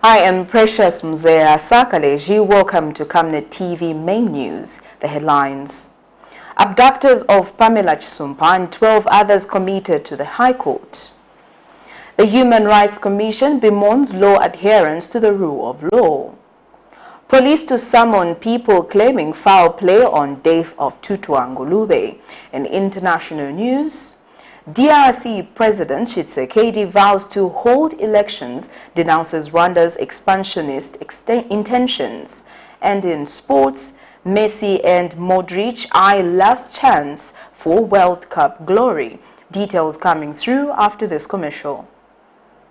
I am Precious Mzea Sakaleji. Welcome to Camnet TV Main News. The headlines. Abductors of PAMELA CHISUPA and 12 others committed to the High Court. The Human Rights Commission bemoans law adherence to the rule of law. Police to summon people claiming foul play on death of TUTWA NGULUBE. In international news, DRC President CHISUPA vows to hold elections, denounces Rwanda's expansionist intentions. And in sports, Messi and MODRIC eye last chance for World Cup glory. Details coming through after this commercial.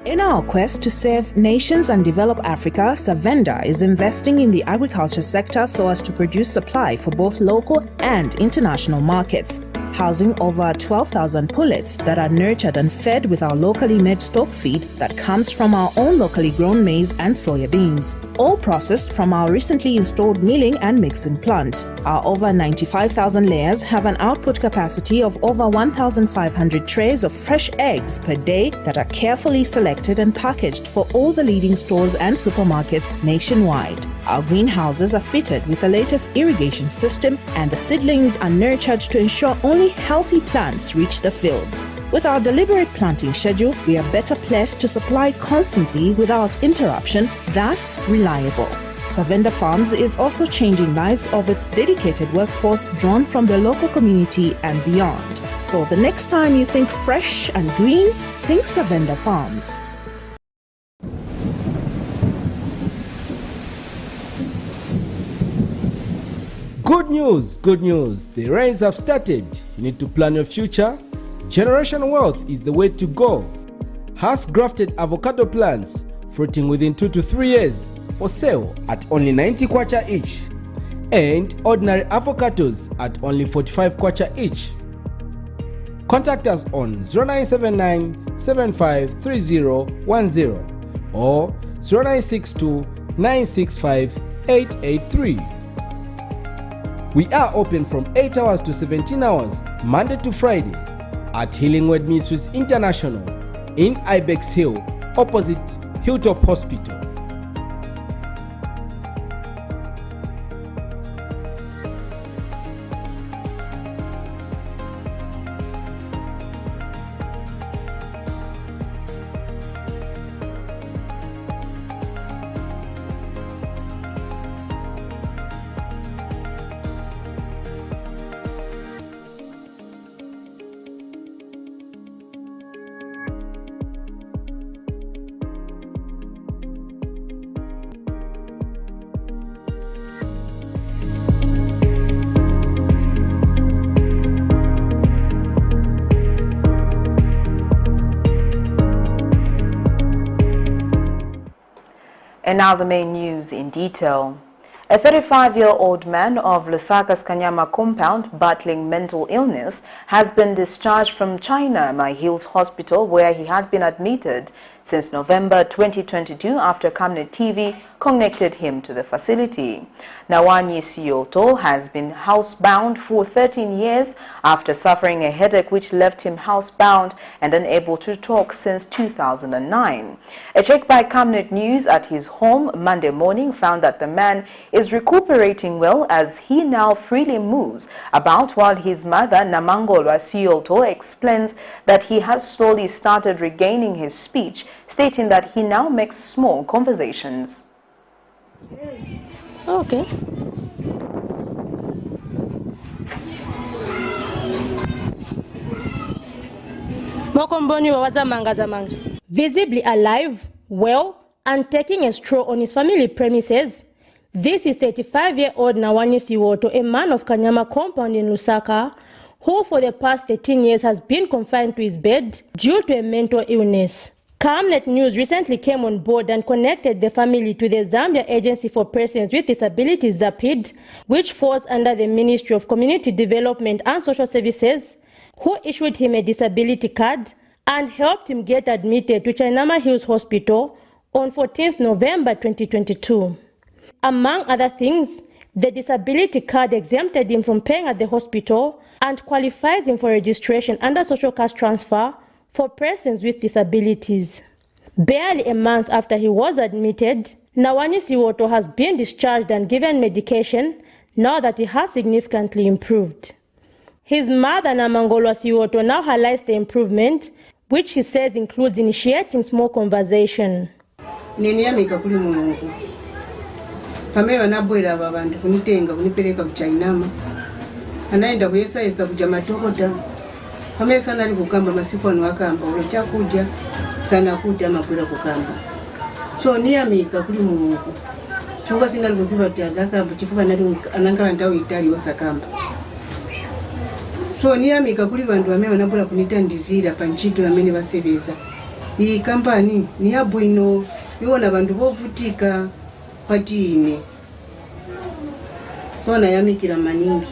In our quest to serve nations and develop Africa, Zambia is investing in the agriculture sector so as to produce supply for both local and international markets, housing over 12,000 pullets that are nurtured and fed with our locally made stock feed that comes from our own locally grown maize and soya beans, all processed from our recently installed milling and mixing plant. Our over 95,000 layers have an output capacity of over 1,500 trays of fresh eggs per day that are carefully selected and packaged for all the leading stores and supermarkets nationwide. Our greenhouses are fitted with the latest irrigation system, and the seedlings are nurtured to ensure only healthy plants reach the fields. With our deliberate planting schedule, we are better placed to supply constantly without interruption, thus reliable. Zambia Farms is also changing lives of its dedicated workforce drawn from the local community and beyond. So the next time you think fresh and green, think Zambia Farms. Good news, good news. The rains have started. You need to plan your future. Generational wealth is the way to go. Has grafted avocado plants fruiting within 2 to 3 years for sale at only 90 kwacha each, and ordinary avocados at only 45 kwacha each. Contact us on 0979 753010 or 0962 965 883. We are open from 8 hours to 17 hours, Monday to Friday, at Healing Word Ministries International in Ibex Hill, opposite Hilltop Hospital. And now the main news in detail. A 35-year-old man of Lusaka's Kanyama compound battling mental illness has been discharged from China My Hills Hospital, where he had been admitted since November 2022 after Camnet TV connected him to the facility. Nawani Sioto has been housebound for 13 years after suffering a headache which left him housebound and unable to talk since 2009. A check by Camnet News at his home Monday morning found that the man is recuperating well as he now freely moves about, while his mother Namangolwa Sioto explains that he has slowly started regaining his speech, stating that he now makes small conversations. Okay. Visibly alive, well, and taking a stroll on his family premises, this is 35-year-old Nawani Sioto, a man of Kanyama compound in Lusaka, who for the past 13 years has been confined to his bed due to a mental illness. Camnet News recently came on board and connected the family to the Zambia Agency for Persons with Disabilities, ZAPID, which falls under the Ministry of Community Development and Social Services, who issued him a disability card and helped him get admitted to My Hills Hospital on 14th November 2022. Among other things, the disability card exempted him from paying at the hospital and qualifies him for registration under social cash transfer for persons with disabilities. Barely a month after he was admitted, Nawani Siwoto has been discharged and given medication now that he has significantly improved. His mother, Namangolwa Siwoto, now highlights the improvement, which she says includes initiating small conversation. PAMELA nabwera aba bantu kunitenga kunipereka kuchainama anaenda kuyesayesa kuja matokota PAMELA sana ali kukamba masiku anu akamba ulo chakuja sana kuja makwira kukamba so niyamika kuli mulungu chunga sina likuziva kuti azakamba chifuka nali anangala ndawo itali osakamba so niyamika kuli bantu amene wanabwera kunitandizira pa ntchito amene basebeza iyi kampani ni yabwino iwona bantu bovutika patine so nayamikira maningi.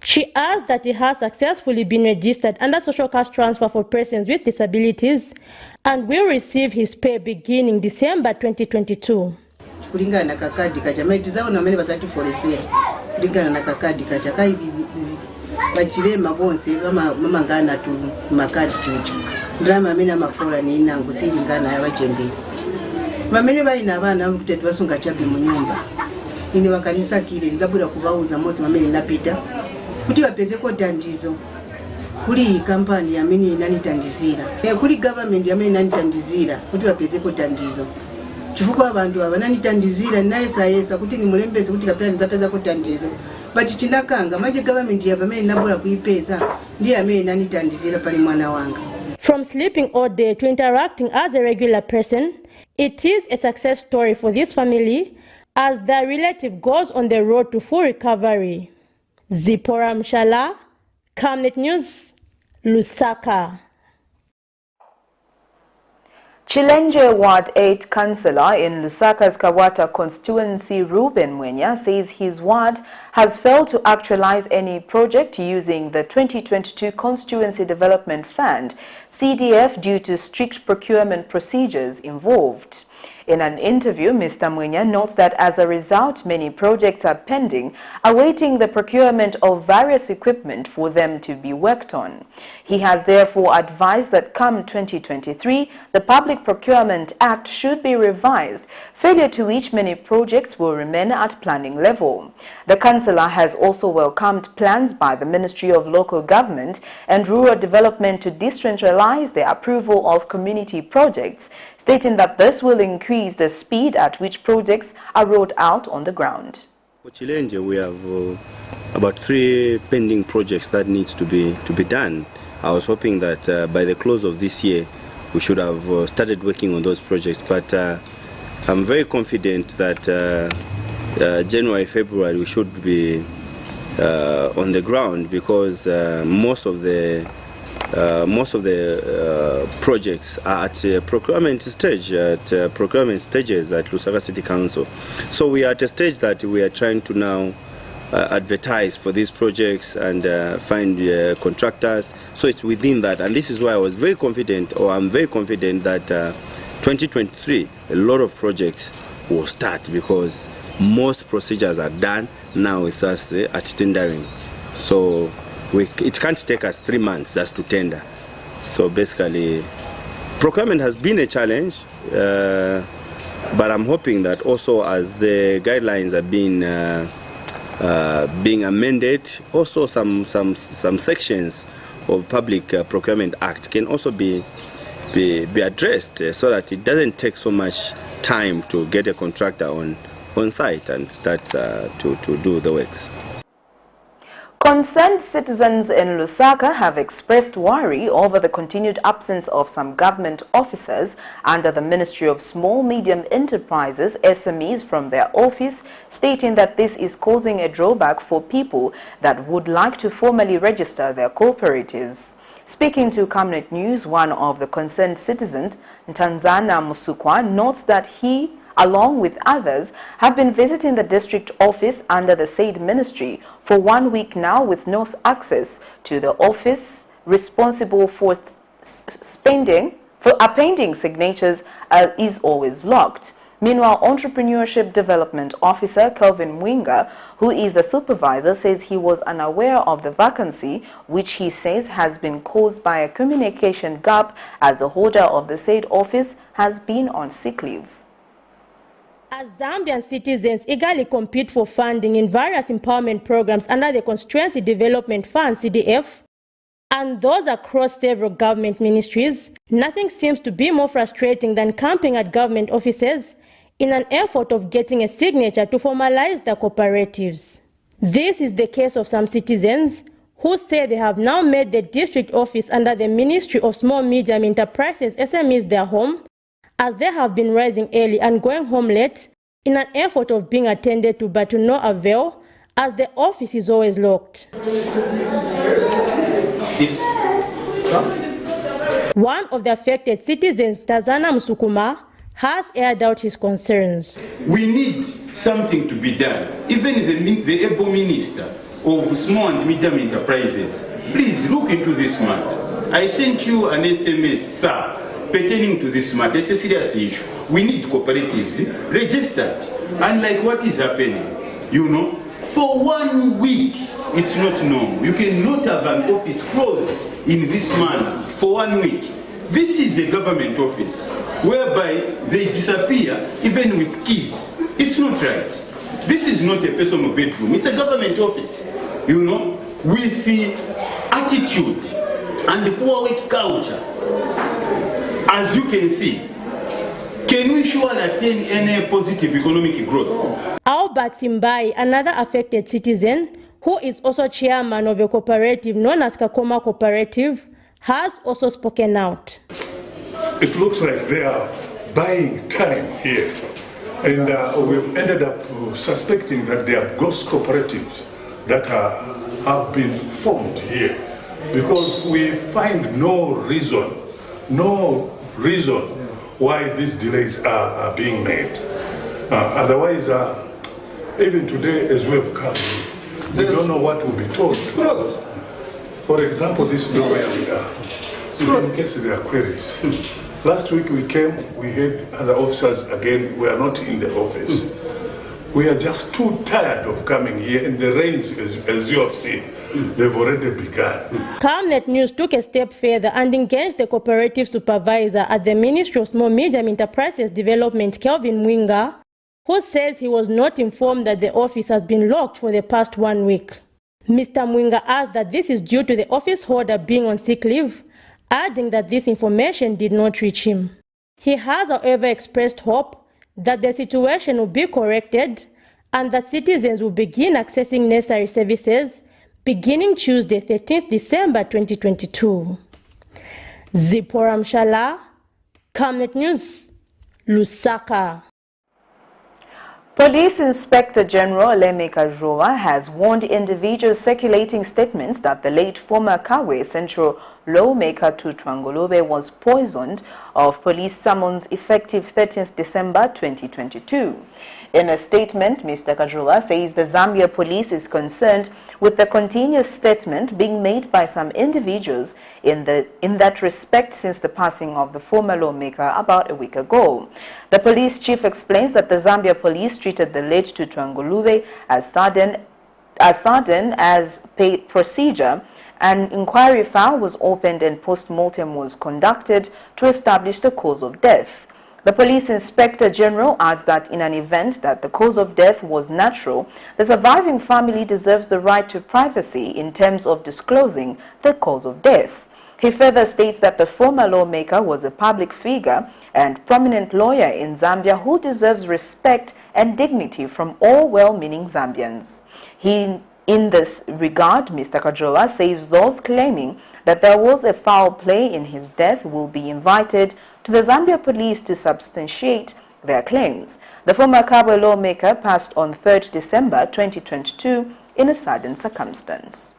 She adds that he has successfully been registered under social cash transfer for persons with disabilities and will receive his pay beginning December 2022. Kulingana na kakadi kacha maitizawo na mene bazati foresera kulingana na kakadi kacha kai bachilema bonse mama ngana tu makadi tuti drama amene amafora ni inangu silingana ya wachembe bamene balina abana kuti basunga chabe mu nyumba ine wakanisa kile nzabura kubauza mozi bamene napita kuti bapeze ko tandizo kuli kampani amene inanitandizira kuli government amene inanitandizira kuti bapeze ko tandizo chifukwa abantu abananitandizira nayesa kuti ni mulembezi kuti kapera nzapeza ko tandizo but chinakanga maji government ya bamene nabura kuipeza ndiye amene inanitandizira pali mwana wanga. From sleeping all day to interacting as a regular person, it is a success story for this family as their relative goes on the road to full recovery. Zipora Mshala, Camnet News, Lusaka. Chilenje Ward 8 Councilor in Lusaka's Kawata constituency, Ruben Mwenya, says his ward has failed to actualize any project using the 2022 Constituency Development Fund, CDF, due to strict procurement procedures involved. In an interview, Mr. Mwenya notes that as a result, many projects are pending, awaiting the procurement of various equipment for them to be worked on. He has therefore advised that come 2023, the Public Procurement Act should be revised, failure to which many projects will remain at planning level. The councillor has also welcomed plans by the Ministry of Local Government and Rural Development to decentralize the approval of community projects, stating that this will increase the speed at which projects are rolled out on the ground. For Chilenje, we have about 3 pending projects that needs to be done. I was hoping that by the close of this year, we should have started working on those projects. But I'm very confident that January, February, we should be on the ground because most of the projects are at procurement stage, procurement stages at Lusaka City Council. So we are at a stage that we are trying to now advertise for these projects and find contractors. So it's within that, and this is why I was very confident, or I'm very confident that 2023, a lot of projects will start because most procedures are done. Now it's just at tendering. So it can't take us 3 months just to tender. So basically, procurement has been a challenge, but I'm hoping that also as the guidelines are being amended, also some sections of Public Procurement Act can also be addressed so that it doesn't take so much time to get a contractor on site and start to do the works. Concerned citizens in Lusaka have expressed worry over the continued absence of some government officers under the Ministry of Small Medium Enterprises, SMEs, from their office, stating that this is causing a drawback for people that would like to formally register their cooperatives. Speaking to Camnet News, one of the concerned citizens, Ntanzana Musukwa, notes that he, along with others, have been visiting the district office under the said ministry for 1 week now with no access to the office responsible for appending signatures is always locked. Meanwhile, Entrepreneurship Development Officer Kelvin Mwinga, who is the supervisor, says he was unaware of the vacancy, which he says has been caused by a communication gap as the holder of the said office has been on sick leave. As Zambian citizens eagerly compete for funding in various empowerment programs under the Constituency Development Fund, CDF, and those across several government ministries, nothing seems to be more frustrating than camping at government offices in an effort of getting a signature to formalize the cooperatives. This is the case of some citizens who say they have now made the district office under the Ministry of Small Medium Enterprises SMEs their home, as they have been rising early and going home late in an effort of being attended to, but to no avail, as the office is always locked. One of the affected citizens, Tazana Musukuma, has aired out his concerns. We need something to be done. Even the able minister of small and medium enterprises, please look into this matter. I sent you an SMS, sir, pertaining to this matter. It's a serious issue. We need cooperatives registered. Unlike what is happening, you know, for 1 week, it's not normal. You cannot have an office closed in this manner for 1 week. This is a government office whereby they disappear even with keys. It's not right. This is not a personal bedroom. It's a government office, you know, with the attitude and the poor work culture. As you can see, can we surely attain any positive economic growth? Albert Simbai, another affected citizen, who is also chairman of a cooperative known as Kakoma Cooperative, has also spoken out. It looks like they are buying time here. And we've ended up suspecting that they are ghost cooperatives that have been formed here. Because we find no reason why these delays are being made. Otherwise, even today as we have come, we don't know what will be told. For example, this is where we are. In case there are queries. Last week we came, we had other officers again, we are not in the office. We are just too tired of coming here, and the rains, as you have seen, they've already begun. Camnet News took a step further and engaged the cooperative supervisor at the Ministry of Small Medium Enterprises Development, Kelvin Mwinga, who says he was not informed that the office has been locked for the past 1 week. Mr. Mwinga asked that this is due to the office holder being on sick leave, adding that this information did not reach him. He has, however, expressed hope that the situation will be corrected and that citizens will begin accessing necessary services beginning Tuesday, 13th December 2022. Zipporah Mshala, Camnet News, Lusaka. Police Inspector General Lemeka Joa has warned individuals circulating statements that the late former Kawe Central lawmaker TUTWA NGULUBE was poisoned of police summons effective 13th December 2022. In a statement, Mr. Kajula says the Zambia Police is concerned with the continuous statement being made by some individuals in that respect since the passing of the former lawmaker about a week ago. The police chief explains that the Zambia Police treated the late TUTWA NGULUBE as sudden as procedure. An inquiry file was opened and post-mortem was conducted to establish the cause of death. The Police Inspector General adds that in an event that the cause of death was natural, the surviving family deserves the right to privacy in terms of disclosing the cause of death. He further states that the former lawmaker was a public figure and prominent lawyer in Zambia who deserves respect and dignity from all well-meaning Zambians. In this regard, Mr. Kajola says those claiming that there was a foul play in his death will be invited to the Zambia Police to substantiate their claims. The former Kabwe lawmaker passed on 3rd December 2022 in a sudden circumstance.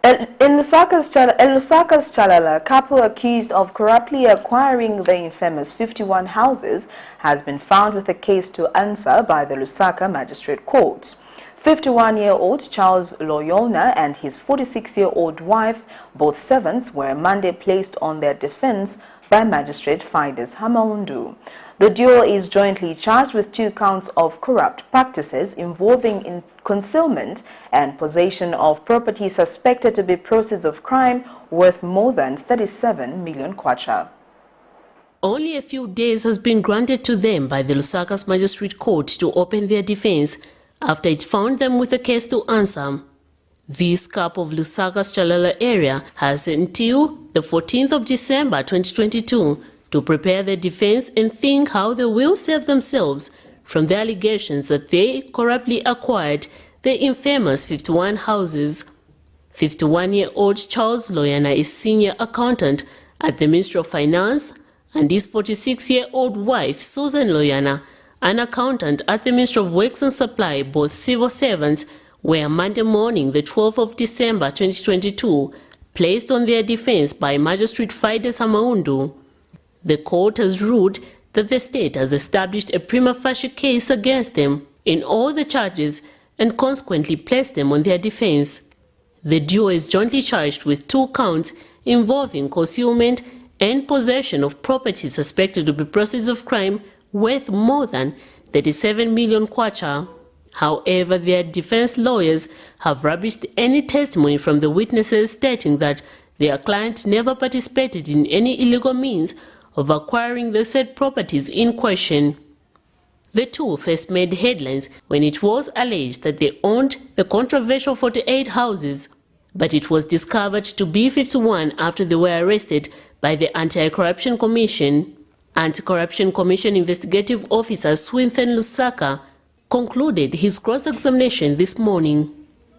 In Lusaka's Chalala, a couple accused of corruptly acquiring the infamous 51 houses has been found with a case to answer by the Lusaka Magistrate Court. 51-year-old Charles Loyona and his 46-year-old wife, both servants, were Monday placed on their defense by Magistrate Fides Hamaundu. The duo is jointly charged with 2 counts of corrupt practices involving concealment and possession of property suspected to be proceeds of crime worth more than 37 million kwacha. Only a few days has been granted to them by the Lusaka's Magistrate Court to open their defense after it found them with a case to answer. This CAP of Lusaka's Chalala area has until the 14th of December 2022 to prepare their defense and think how they will save themselves from the allegations that they corruptly acquired the infamous 51 houses. 51-year-old Charles Loyana is senior accountant at the Ministry of Finance, and his 46-year-old wife Susan Loyana, an accountant at the Ministry of Works and Supply, both civil servants, were Monday morning, the 12th of December 2022, placed on their defense by Magistrate Fides Hamaundu. The court has ruled that the state has established a prima facie case against them in all the charges and consequently placed them on their defense. The duo is jointly charged with 2 counts involving concealment and possession of property suspected to be proceeds of crime worth more than 37 million kwacha. However, their defense lawyers have rubbished any testimony from the witnesses stating that their client never participated in any illegal means of acquiring the said properties in question. The two first made headlines when it was alleged that they owned the controversial 48 houses, but it was discovered to be 51 after they were arrested by the Anti-Corruption Commission. Anti-Corruption Commission Investigative Officer Swinthen Lusaka concluded his cross-examination this morning,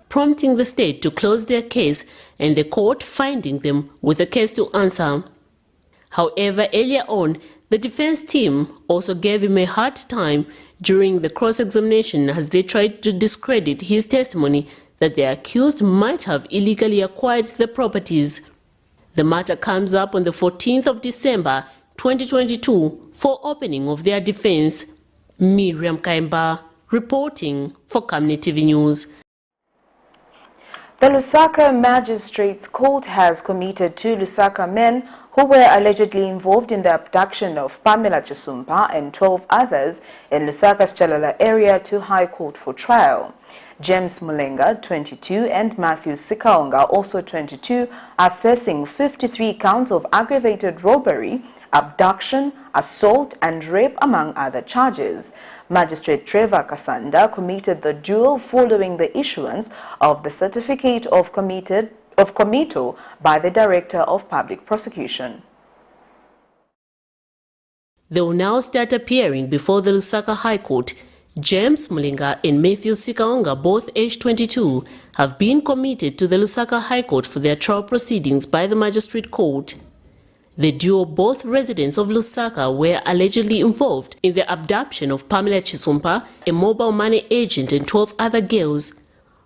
prompting the state to close their case and the court finding them with a case to answer. However, earlier on, the defense team also gave him a hard time during the cross-examination as they tried to discredit his testimony that the accused might have illegally acquired the properties. The matter comes up on the 14th of December 2022 for opening of their defense. Miriam Kaimba reporting for Camnet TV News. The Lusaka Magistrates Court has committed 2 Lusaka men who were allegedly involved in the abduction of PAMELA CHISUPA and 12 others in Lusaka's Chalala area to High Court for trial. James Mulenga, 22, and Matthew Sikaonga, also 22, are facing 53 counts of aggravated robbery, abduction, assault, and rape, among other charges. Magistrate Trevor Kasanda committed the duo following the issuance of the certificate of committal by the Director of Public Prosecution. They will now start appearing before the Lusaka High Court. James Mulinga and Matthew Sikaonga, both aged 22, have been committed to the Lusaka High Court for their trial proceedings by the Magistrate Court. The duo, both residents of Lusaka, were allegedly involved in the abduction of PAMELA CHISUPA, a mobile money agent, and 12 other girls.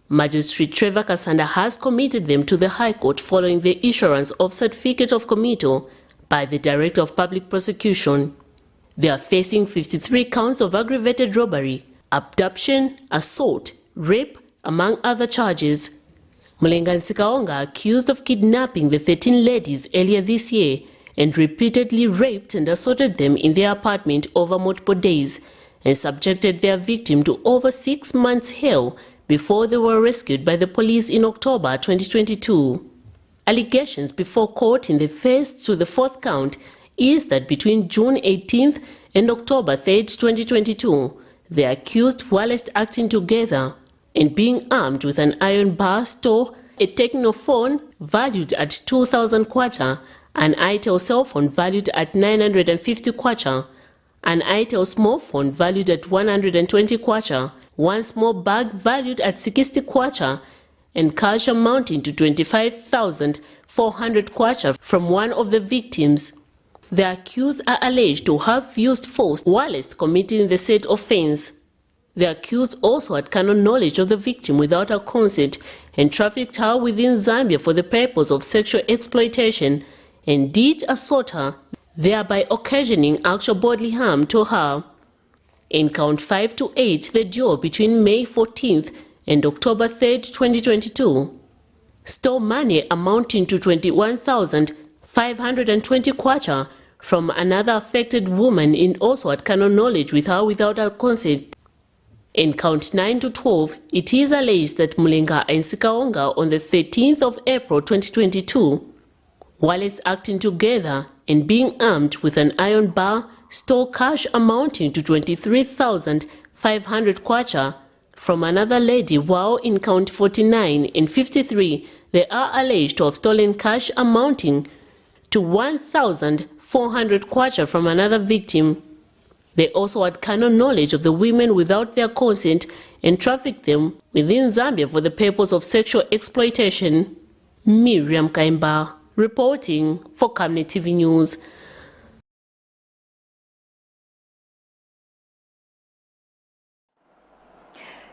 Magistrate Trevor Kasanda has committed them to the High Court following the issuance of certificate of committal by the Director of Public Prosecution. They are facing 53 counts of aggravated robbery, abduction, assault, rape, among other charges. Mulenga and Sikaonga, accused of kidnapping the 13 ladies earlier this year and repeatedly raped and assaulted them in their apartment over multiple days and subjected their victim to over 6 months hell before they were rescued by the police in October 2022. Allegations before court in the first to the 4th count is that between June 18th and October 3rd, 2022, the accused, whilst acting together and being armed with an iron bar, stole a Technophone valued at 2,000 kwacha, an Itel cell phone valued at 950 kwacha, an Itel small phone valued at 120 kwacha, one small bag valued at 60 kwacha, and cash amounting to 25,400 kwacha from one of the victims. The accused are alleged to have used force whilst committing the said offense. The accused also had carnal knowledge of the victim without her consent and trafficked her within Zambia for the purpose of sexual exploitation and did assault her, thereby occasioning actual bodily harm to her. In count 5 to 8, the duo between May 14th and October 3rd, 2022, stole money amounting to 21,520 kwacha from another affected woman in also had carnal knowledge with her without her consent. In count 9 to 12, it is alleged that Mulenga and Sikaonga on the 13th of April 2022, while acting together and being armed with an iron bar, stole cash amounting to 23,500 kwacha from another lady, while in count 49 and 53, they are alleged to have stolen cash amounting to 1,400 kwacha from another victim. They also had carnal knowledge of the women without their consent and trafficked them within Zambia for the purpose of sexual exploitation. Miriam Kaimba, reporting for Camnet TV News.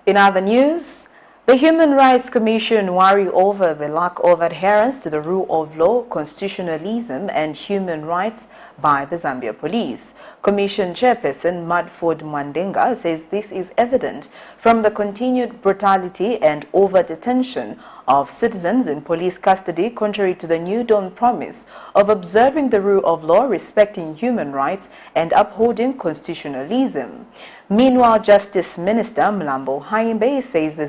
In other news, the Human Rights Commission worry over the lack of adherence to the rule of law, constitutionalism and human rights by the Zambia Police. Commission Chairperson Mudford Mwandenga says this is evident from the continued brutality and over-detention of citizens in police custody, contrary to the New Dawn promise of observing the rule of law, respecting human rights and upholding constitutionalism. Meanwhile, Justice Minister Mlambo Haimbe says the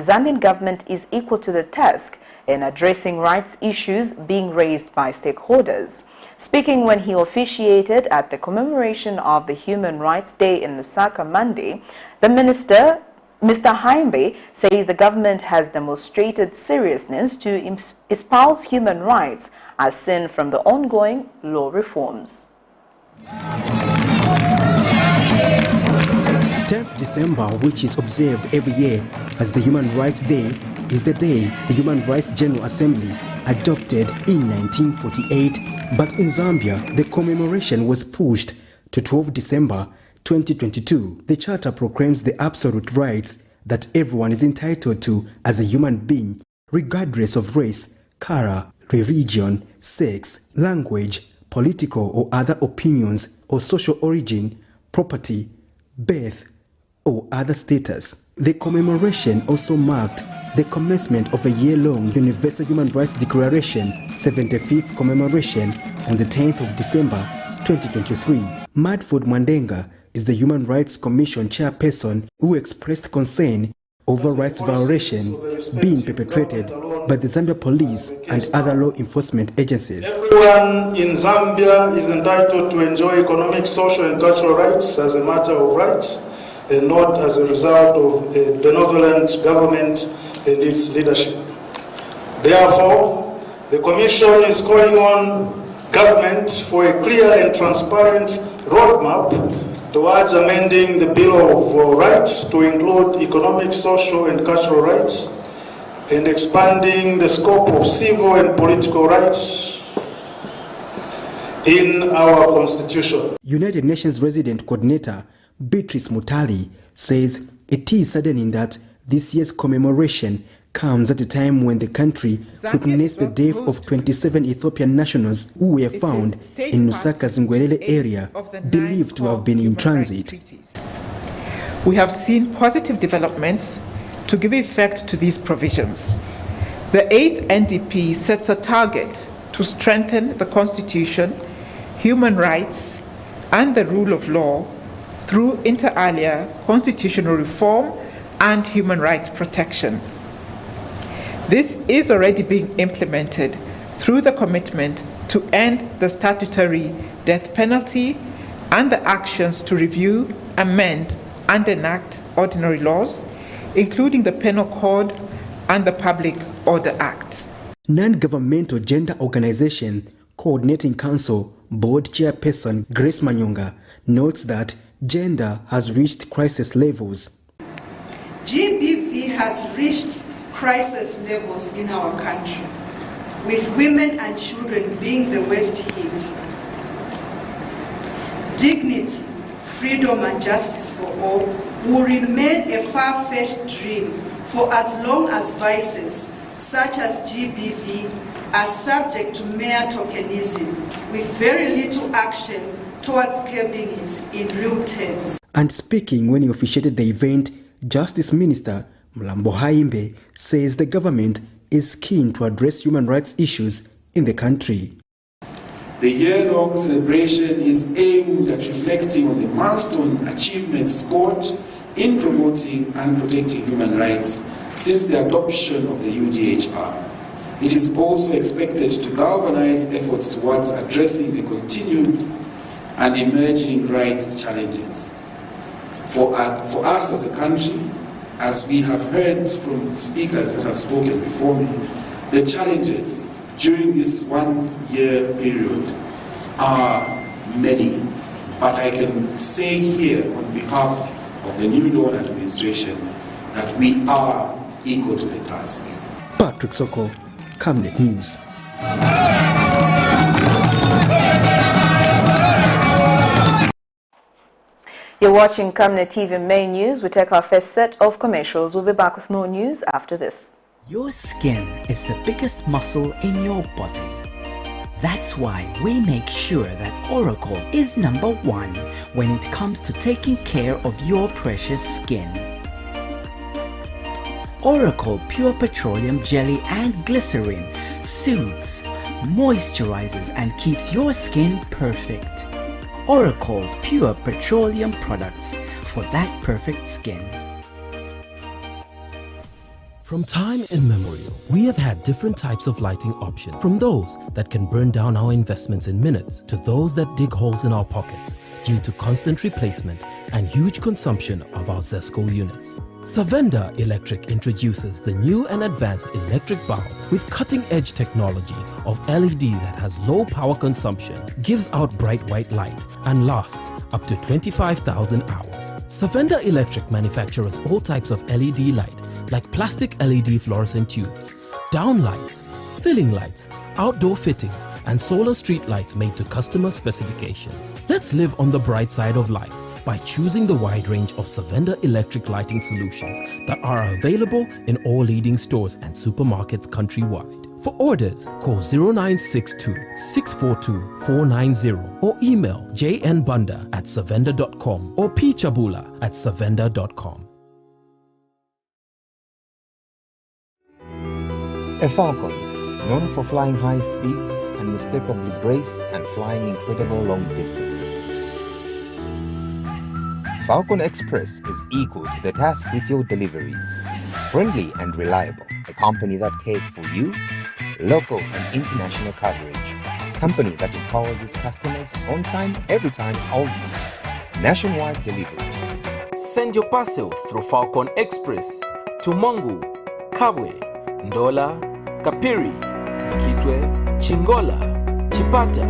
Zambian government is equal to the task in addressing rights issues being raised by stakeholders. Speaking when he officiated at the commemoration of the Human Rights Day in Lusaka Monday, the Minister, Mr. Haimbe, says the government has demonstrated seriousness to espouse human rights as seen from the ongoing law reforms. 10th December, which is observed every year as the Human Rights Day, is the day the Human Rights General Assembly adopted in 1948, but in Zambia, the commemoration was pushed to 12 December 2022. The Charter proclaims the absolute rights that everyone is entitled to as a human being, regardless of race, color, religion, sex, language, political or other opinions, or social origin, property, birth, or other status. The commemoration also marked the commencement of a year-long Universal Human Rights Declaration 75th commemoration on the 10th of December 2023. Mudford Mwandenga is the Human Rights Commission chairperson who expressed concern over rights violations being perpetrated by the Zambia Police and other law enforcement agencies. Everyone in Zambia is entitled to enjoy economic, social and cultural rights as a matter of rights and not as a result of a benevolent government and its leadership. Therefore, the Commission is calling on government for a clear and transparent roadmap towards amending the Bill of Rights to include economic, social and cultural rights and expanding the scope of civil and political rights in our Constitution. United Nations Resident Coordinator Beatrice Mutali says it is saddening that this year's commemoration comes at a time when the country witnessed the death of 27 Ethiopian nationals who were found in Lusaka's Ngwelele area, believed to have been in transit. We have seen positive developments to give effect to these provisions. The 8th NDP sets a target to strengthen the Constitution, human rights, and the rule of law through inter alia constitutional reform and human rights protection. This is already being implemented through the commitment to end the statutory death penalty and the actions to review, amend, and enact ordinary laws, including the Penal Code and the Public Order Act. Non-governmental gender organization Coordinating Council Board Chairperson Grace Manyonga notes that gender has reached crisis levels. GBV has reached crisis levels in our country, with women and children being the worst hit. Dignity, freedom and justice for all will remain a far-fetched dream for as long as vices such as GBV are subject to mere tokenism with very little action towards curbing it in real terms. And speaking when he officiated the event, Justice Minister Mlambo Haimbe says the government is keen to address human rights issues in the country. The year-long celebration is aimed at reflecting on the milestone achievements scored in promoting and protecting human rights since the adoption of the UDHR. It is also expected to galvanize efforts towards addressing the continued and emerging rights challenges. For us as a country, as we have heard from speakers that have spoken before me, the challenges during this 1 year period are many. But I can say here on behalf of the New Dawn administration that we are equal to the task. Patrick Soko, Camnet News. You're watching Camnet TV Main News. We take our first set of commercials. We'll be back with more news after this. Your skin is the biggest muscle in your body. That's why we make sure that Oracle is #1 when it comes to taking care of your precious skin. Oracle Pure Petroleum Jelly and Glycerin soothes, moisturizes and keeps your skin perfect. Oracle Pure Petroleum products for that perfect skin. From time immemorial, we have had different types of lighting options, from those that can burn down our investments in minutes to those that dig holes in our pockets due to constant replacement and huge consumption of our ZESCO units. Savenda Electric introduces the new and advanced electric bulb with cutting-edge technology of LED that has low power consumption, gives out bright white light, and lasts up to 25,000 hours. Savenda Electric manufactures all types of LED light like plastic LED fluorescent tubes, down lights, ceiling lights, outdoor fittings, and solar street lights made to customer specifications. Let's live on the bright side of life by choosing the wide range of Savenda electric lighting solutions that are available in all leading stores and supermarkets countrywide. For orders, call 0962 642 490 or email jnbunda@savenda.com or pchabula@savenda.com. A falcon, known for flying high speeds, unmistakably grace and flying incredible long distances. Falcon Express is equal to the task with your deliveries. Friendly and reliable, a company that cares for you, local and international coverage, company that empowers its customers on time, every time, all the time. Nationwide delivery. Send your parcel through Falcon Express to Mongu, Kabwe, Ndola, Kapiri, Kitwe, Chingola, Chipata,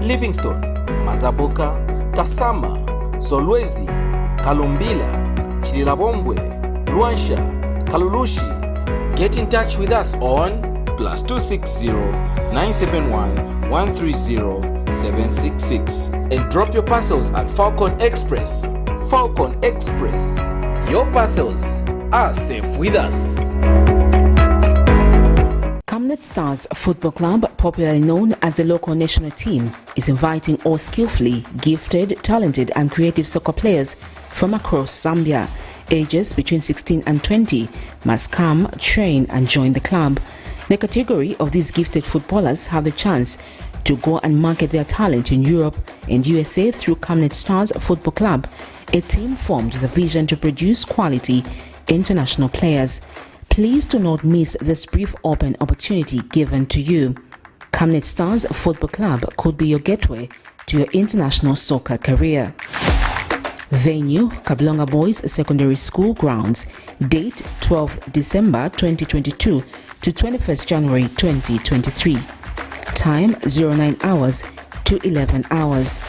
Livingstone, Mazaboka, Kasama, Solwezi, Kalumbila, Chililabombwe, Luansha, Kalulushi. Get in touch with us on +260 971 130 766 and drop your parcels at Falcon Express. Falcon Express. Your parcels are safe with us. Camnet Stars Football Club, popularly known as the local national team, is inviting all skillfully gifted, talented and creative soccer players from across Zambia. Ages between 16 and 20 must come, train and join the club. The category of these gifted footballers have the chance to go and market their talent in Europe and USA through Camnet Stars Football Club, a team formed with a vision to produce quality international players. Please do not miss this brief open opportunity given to you. Camnet Stars Football Club could be your gateway to your international soccer career. Venue, Kablonga Boys Secondary School grounds. Date 12th December 2022 to 21st January 2023. Time 09 hours to 11 hours.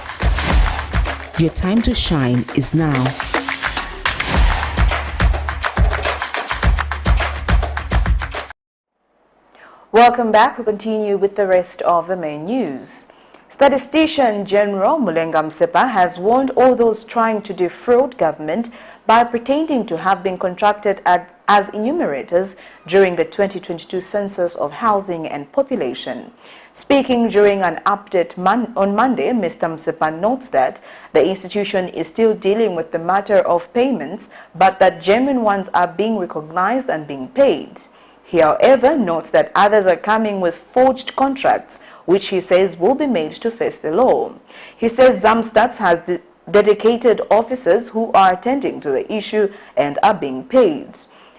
Your time to shine is now. Welcome back. We continue with the rest of the main news. Statistician General Mulenga Msepa has warned all those trying to defraud government by pretending to have been contracted as enumerators during the 2022 census of housing and population. Speaking during an update on Monday, Mr. Msepa notes that the institution is still dealing with the matter of payments, but that genuine ones are being recognized and being paid. He, however, notes that others are coming with forged contracts which he says will be made to face the law. He says ZAMSTATS has dedicated officers who are attending to the issue and are being paid.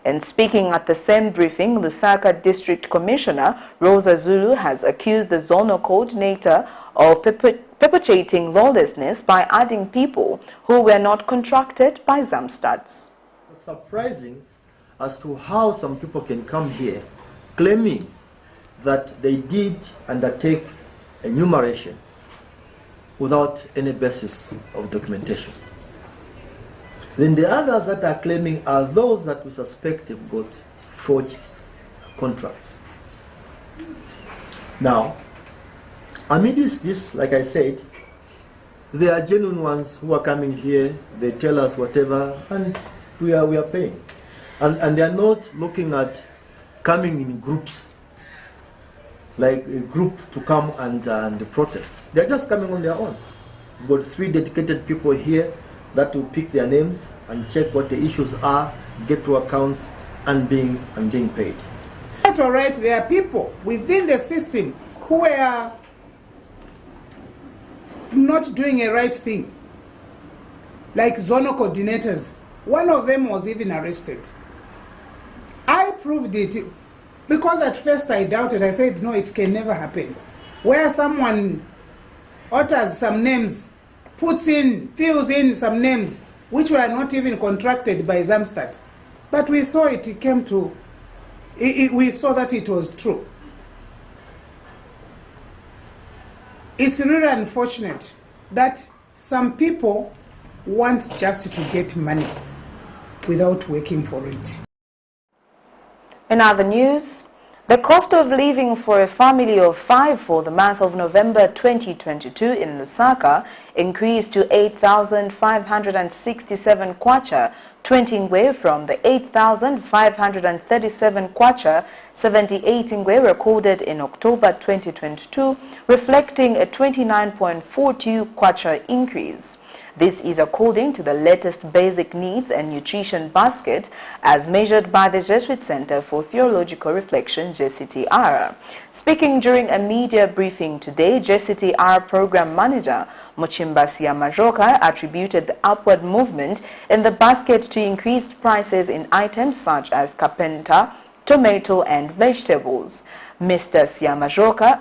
And speaking at the same briefing, Lusaka District Commissioner Rosa Zulu has accused the zonal coordinator of perpetuating lawlessness by adding people who were not contracted by ZAMSTATS. Surprising as to how some people can come here claiming that they did undertake enumeration without any basis of documentation. Then the others that are claiming are those that we suspect have got forged contracts. Now, amidst this, like I said, there are genuine ones who are coming here, they tell us whatever, and we are paying. And they are not looking at coming in groups, like a group to come and protest. They are just coming on their own. We've got 3 dedicated people here that will pick their names and check what the issues are, get to accounts, and being paid. That's all right. There are people within the system who are not doing a right thing, like zonal coordinators. One of them was even arrested. I proved it because at first I doubted. I said, no, it can never happen. Where someone alters some names, fills in some names which were not even contracted by ZAMSTAT. But we saw it, we saw that it was true. It's really unfortunate that some people want just to get money without working for it. In other news, the cost of living for a family of 5 for the month of November 2022 in Lusaka increased to 8,567 kwacha 20 ngwe from the 8,537 kwacha 78 ngwe recorded in October 2022, reflecting a 29.42 kwacha increase. This is according to the latest Basic Needs and Nutrition Basket as measured by the Jesuit Center for Theological Reflection, JCTR. Speaking during a media briefing today, JCTR Program Manager Muchimba Siamajoka attributed the upward movement in the basket to increased prices in items such as carpenter, tomato and vegetables. Miss Siamajoka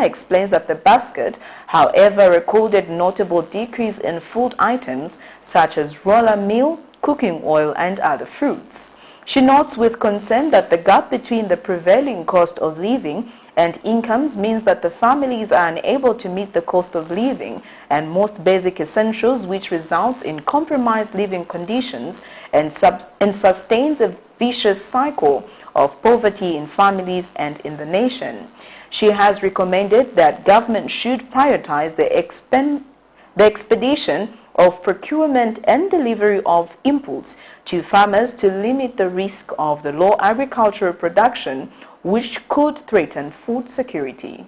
explains that the basket, however, recorded notable decrease in food items such as roller meal, cooking oil and other fruits. She notes with concern that the gap between the prevailing cost of living and incomes means that the families are unable to meet the cost of living and most basic essentials, which results in compromised living conditions and sustains a vicious cycle of poverty in families and in the nation. She has recommended that government should prioritize the expedition of procurement and delivery of inputs to farmers to limit the risk of the low agricultural production, which could threaten food security.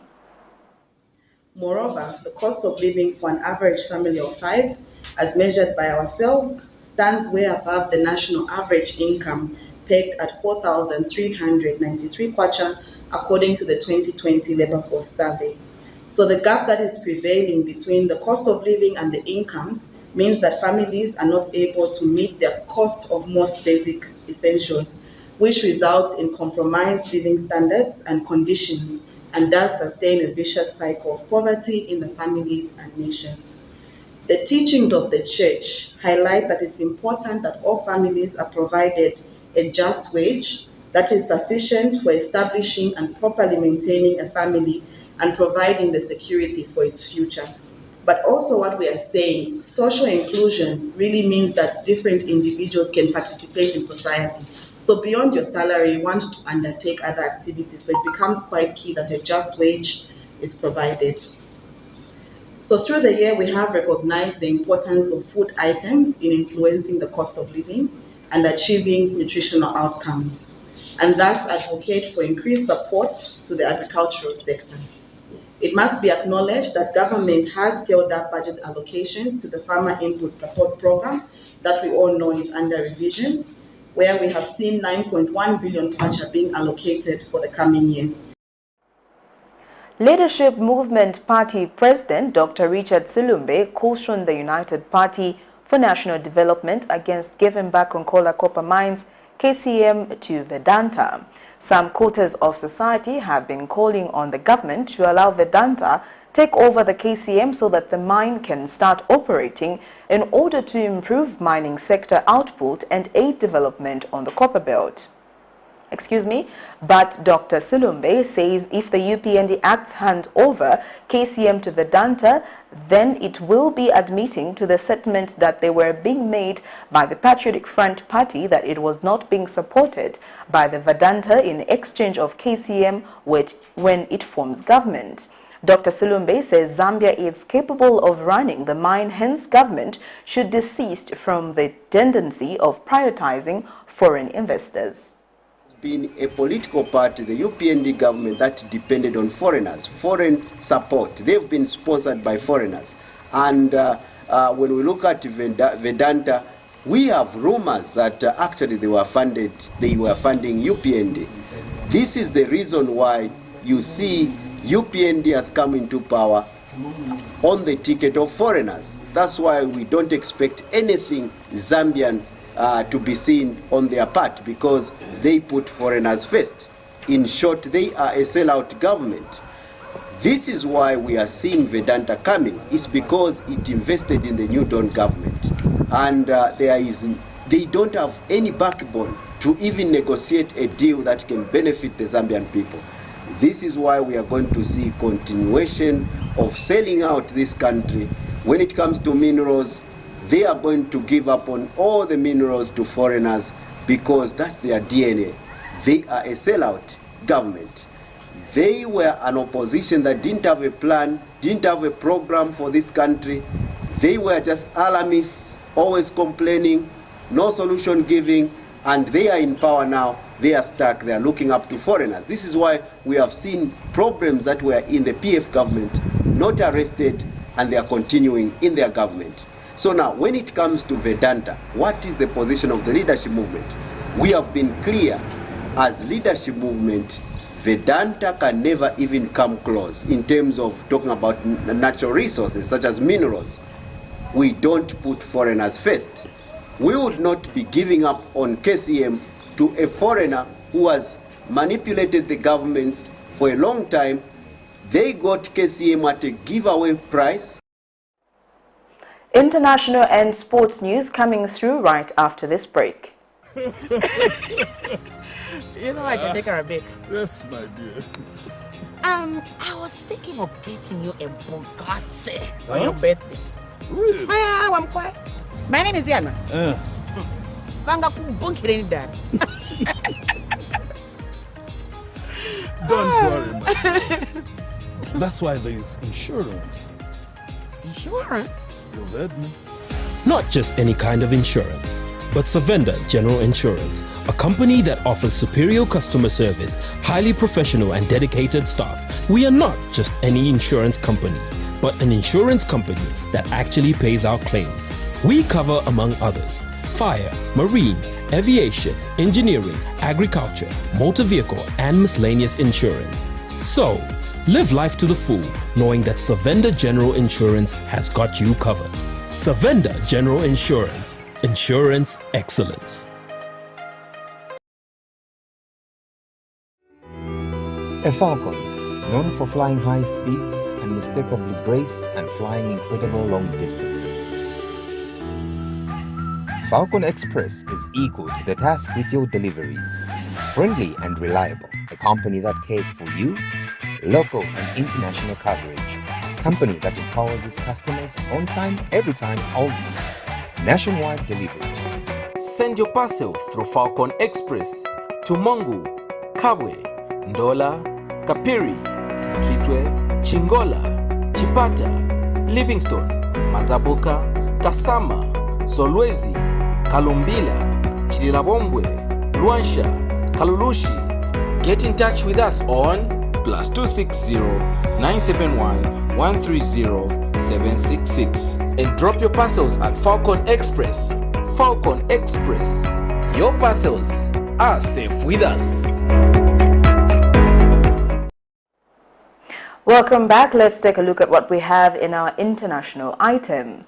Moreover, the cost of living for an average family of 5, as measured by ourselves, stands way above the national average income, pegged at 4,393 kwacha, according to the 2020 Labour Force Survey. So the gap that is prevailing between the cost of living and the incomes means that families are not able to meet their cost of most basic essentials, which results in compromised living standards and conditions, and thus sustain a vicious cycle of poverty in the families and nations. The teachings of the Church highlight that it's important that all families are provided a just wage that is sufficient for establishing and properly maintaining a family and providing the security for its future. But also what we are saying, social inclusion really means that different individuals can participate in society. So beyond your salary, you want to undertake other activities. So it becomes quite key that a just wage is provided. So through the year, we have recognized the importance of food items in influencing the cost of living and achieving nutritional outcomes, and thus advocate for increased support to the agricultural sector. It must be acknowledged that government has scaled up budget allocations to the Farmer Input Support Program that we all know is under revision, where we have seen 9.1 billion kwacha being allocated for the coming year. Leadership Movement Party President Dr. Richard Silumbe cautioned the United Party for National Development against giving back Konkola Copper Mines KCM to Vedanta. Some quarters of society have been calling on the government to allow Vedanta take over the KCM so that the mine can start operating in order to improve mining sector output and aid development on the copper belt. But Dr. Silumbe says if the UPND Acts hand over KCM to Vedanta, then it will be admitting to the statement that they were being made by the Patriotic Front Party that it was not being supported by the Vedanta in exchange of KCM when it forms government. Dr. Silumbe says Zambia is capable of running the mine, hence government should desist from the tendency of prioritizing foreign investors. Been a political party, the UPND government, that depended on foreigners, foreign support. They've been sponsored by foreigners. And when we look at Vedanta, we have rumors that actually they were funding UPND. This is the reason why you see UPND has come into power on the ticket of foreigners. That's why we don't expect anything Zambian to be seen on their part, because they put foreigners first. In short, they are a sellout government. This is why we are seeing Vedanta coming. It's because it invested in the New Dawn government. And they don't have any backbone to even negotiate a deal that can benefit the Zambian people. This is why we are going to see continuation of selling out this country. When it comes to minerals, they are going to give up on all the minerals to foreigners because that's their DNA. They are a sellout government. They were an opposition that didn't have a plan, didn't have a program for this country. They were just alarmists, always complaining, no solution giving, and they are in power now. They are stuck. They are looking up to foreigners. This is why we have seen problems that were in the PF government not arrested, and they are continuing in their government. So now, when it comes to Vedanta, what is the position of the leadership movement? We have been clear as leadership movement, Vedanta can never even come close in terms of talking about natural resources such as minerals. We don't put foreigners first. We would not be giving up on KCM to a foreigner who has manipulated the governments for a long time. They got KCM at a giveaway price. International and sports news coming through right after this break. You know I can take her a bit. Yes, my dear. I was thinking of getting you a Bugatti for your birthday. Really? I'm quiet. My name is Yana. Don't worry, man. That's why there is insurance. Insurance? You heard me. Not just any kind of insurance, but Savenda General Insurance, a company that offers superior customer service, highly professional and dedicated staff. We are not just any insurance company, but an insurance company that actually pays our claims. We cover, among others, fire, marine, aviation, engineering, agriculture, motor vehicle, and miscellaneous insurance. So, live life to the full, knowing that Savenda General Insurance has got you covered. Savenda General Insurance. Insurance excellence. A falcon, known for flying high speeds, unmistakably grace and flying incredible long distances. Falcon Express is equal to the task with your deliveries. Friendly and reliable, a company that cares for you, local and international coverage, company that empowers its customers on time, every time, all the time. Nationwide delivery. Send your parcel through Falcon Express to Mongu, Kabwe, Ndola, Kapiri, Kitwe, Chingola, Chipata, Livingstone, Mazabuka, Kasama, Solwezi, Kalumbila, Chililabombwe, Luansha, Kalulushi. Get in touch with us on +260 971 130 766 and drop your parcels at Falcon Express. Falcon Express. Your parcels are safe with us. Welcome. Welcome back. Let's take a look at what we have in our international item.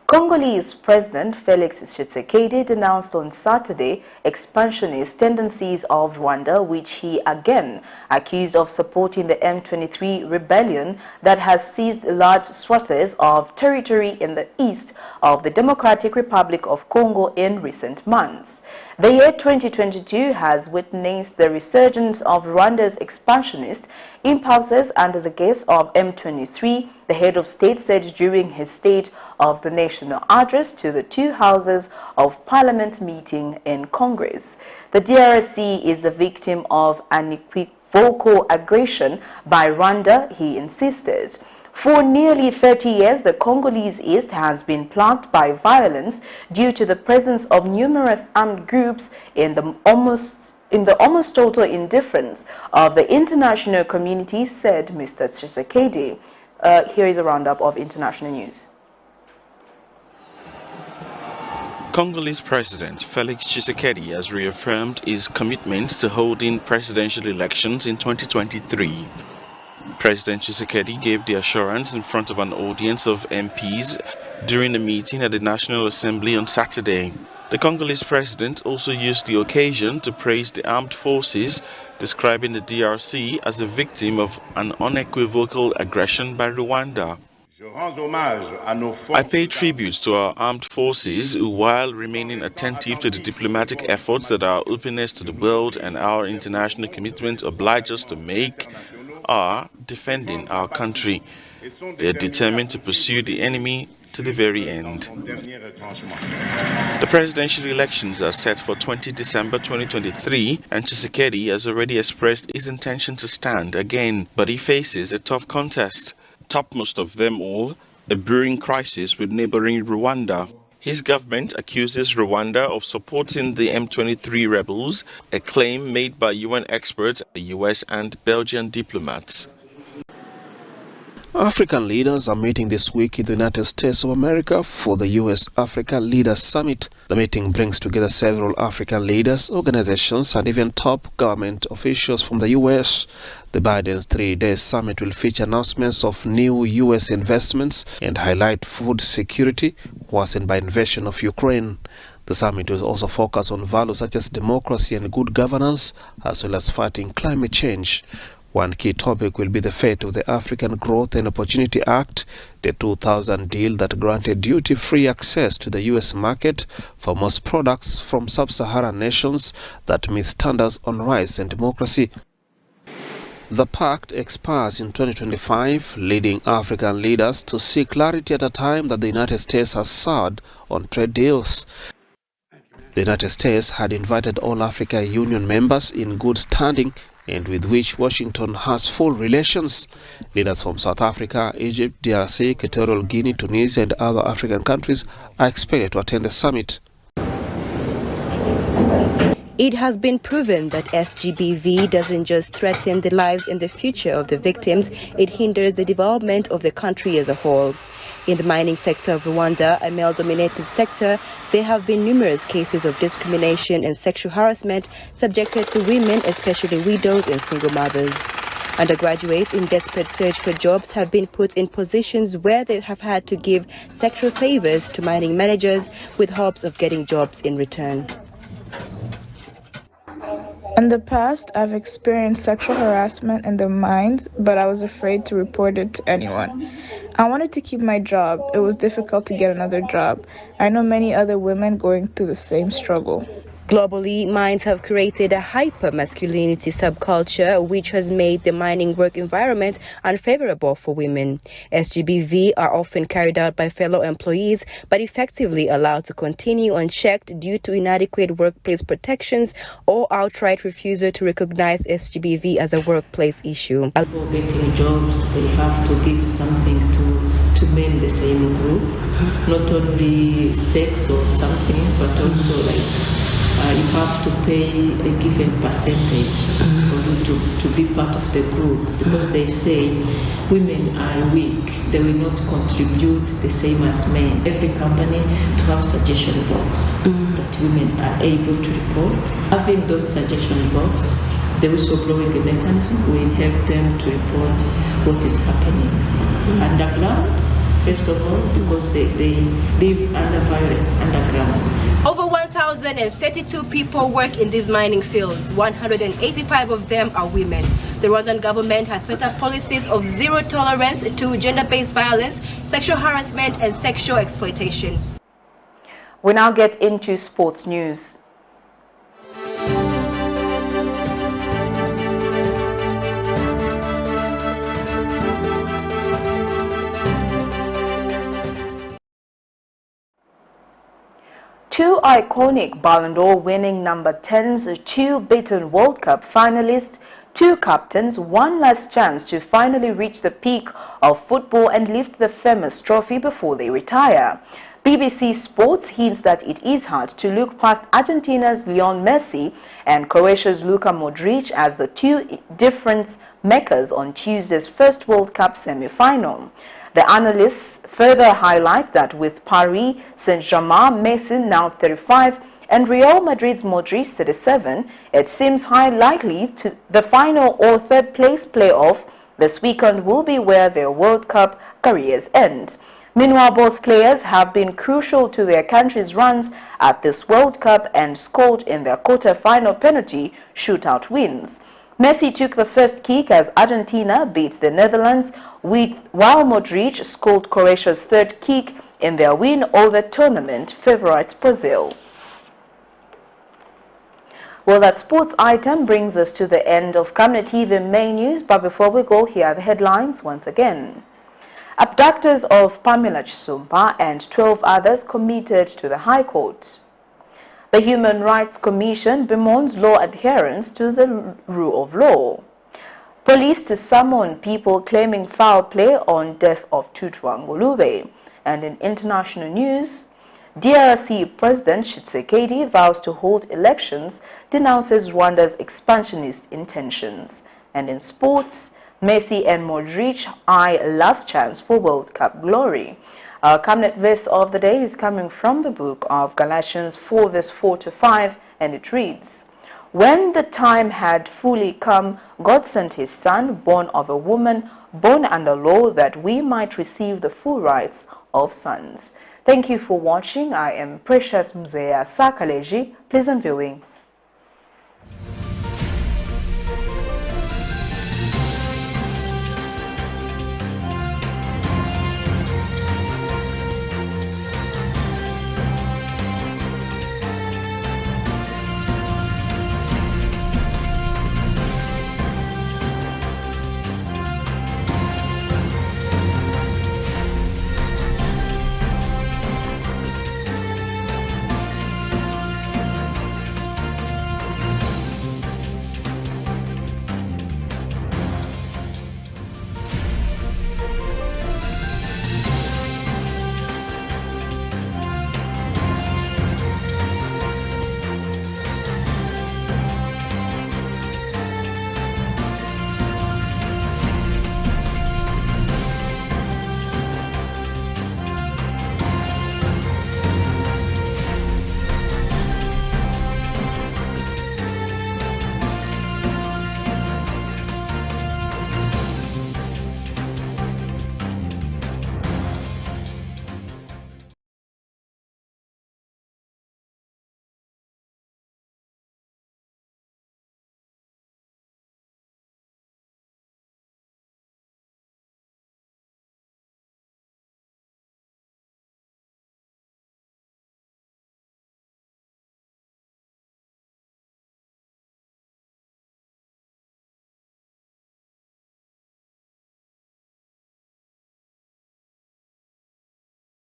Congolese President Felix Tshisekedi denounced on Saturday expansionist tendencies of Rwanda, which he again accused of supporting the M23 rebellion that has seized large swathes of territory in the east of the Democratic Republic of Congo in recent months. The year 2022 has witnessed the resurgence of Rwanda's expansionist impulses under the guise of M23, the head of state said during his State of the National address to the two houses of parliament meeting in Congress. The DRC is the victim of unequivocal aggression by Rwanda, he insisted. For nearly 30 years, the Congolese East has been plagued by violence due to the presence of numerous armed groups in the almost total indifference of the international community, said Mr. Tshisekedi. Here is a roundup of international news. Congolese President Felix Tshisekedi has reaffirmed his commitment to holding presidential elections in 2023. President Tshisekedi gave the assurance in front of an audience of MPs during a meeting at the National Assembly on Saturday. The Congolese president also used the occasion to praise the armed forces, describing the DRC as a victim of an unequivocal aggression by Rwanda. I pay tribute to our armed forces who, while remaining attentive to the diplomatic efforts that our openness to the world and our international commitment oblige us to make, are defending our country. They are determined to pursue the enemy to the very end. The presidential elections are set for 20 December 2023, and Tshisekedi has already expressed his intention to stand again, but he faces a tough contest. Topmost of them all, a brewing crisis with neighboring Rwanda. His government accuses Rwanda of supporting the M23 rebels, a claim made by UN experts, the US and Belgian diplomats. African leaders are meeting this week in the United States of America for the US-Africa Leaders Summit. The meeting brings together several African leaders, organizations, and even top government officials from the US. The Biden's three-day summit will feature announcements of new US investments and highlight food security worsened by invasion of Ukraine. The summit will also focus on values such as democracy and good governance, as well as fighting climate change. One key topic will be the fate of the African Growth and Opportunity Act, the 2000 deal that granted duty-free access to the U.S. market for most products from sub-Saharan nations that meet standards on rights and democracy. The pact expires in 2025, leading African leaders to seek clarity at a time that the United States has soured on trade deals. The United States had invited all African Union members in good standing and with which Washington has full relations. Leaders from South Africa, Egypt, DRC, Equatorial Guinea, Tunisia and other African countries are expected to attend the summit. It has been proven that SGBV doesn't just threaten the lives and the future of the victims, it hinders the development of the country as a whole. In the mining sector of Rwanda, a male-dominated sector, there have been numerous cases of discrimination and sexual harassment subjected to women, especially widows and single mothers. Undergraduates in desperate search for jobs have been put in positions where they have had to give sexual favors to mining managers with hopes of getting jobs in return. In the past, I've experienced sexual harassment in the mines, but I was afraid to report it to anyone. I wanted to keep my job. It was difficult to get another job. I know many other women going through the same struggle. Globally, mines have created a hyper-masculinity subculture which has made the mining work environment unfavorable for women. SGBV are often carried out by fellow employees but effectively allowed to continue unchecked due to inadequate workplace protections or outright refusal to recognize SGBV as a workplace issue. For getting jobs, they have to give something to men in the same group, not only sex or something, but also you have to pay a given percentage for you to be part of the group, because they say women are weak, they will not contribute the same as men. Every company to have suggestion box that women are able to report. Having those suggestion box, the whistleblowing mechanism. We help them to report what is happening underground, first of all, because they live under violence underground. Over 1,032 people work in these mining fields. 185 of them are women. The Rwandan government has set up policies of zero tolerance to gender-based violence, sexual harassment, and sexual exploitation. We now get into sports news. Two iconic Ballon d'Or winning number 10s, two beaten World Cup finalists, two captains, one last chance to finally reach the peak of football and lift the famous trophy before they retire. BBC Sports hints that it is hard to look past Argentina's Lionel Messi and Croatia's Luka Modric as the two difference makers on Tuesday's first World Cup semi-final. The analysts further highlight that with Paris Saint-Germain Messi now 35 and Real Madrid's Modric 37, it seems highly likely to the final or third place playoff this weekend will be where their World Cup careers end. Meanwhile, both players have been crucial to their country's runs at this World Cup and scored in their quarter-final penalty shootout wins. Messi took the first kick as Argentina beat the Netherlands, while Modric scored Croatia's third kick in their win over tournament favourites Brazil. Well, that sports item brings us to the end of Camnet TV main news, but before we go, here are the headlines once again. Abductors of PAMELA CHISUPA and 12 others committed to the High Court. The Human Rights Commission bemoans law adherence to the rule of law. Police to summon people claiming foul play on death of TUTWA NGULUBE. And in international news, DRC President CHISUPA vows to hold elections, denounces Rwanda's expansionist intentions. And in sports, Messi and Modric eye last chance for World Cup glory. Our Camnet verse of the day is coming from the book of Galatians 4 verse 4 to 5, and it reads, "When the time had fully come, God sent his Son, born of a woman, born under law, that we might receive the full rights of sons." Thank you for watching. I am Precious Mzea Sakaleji. Pleasant viewing.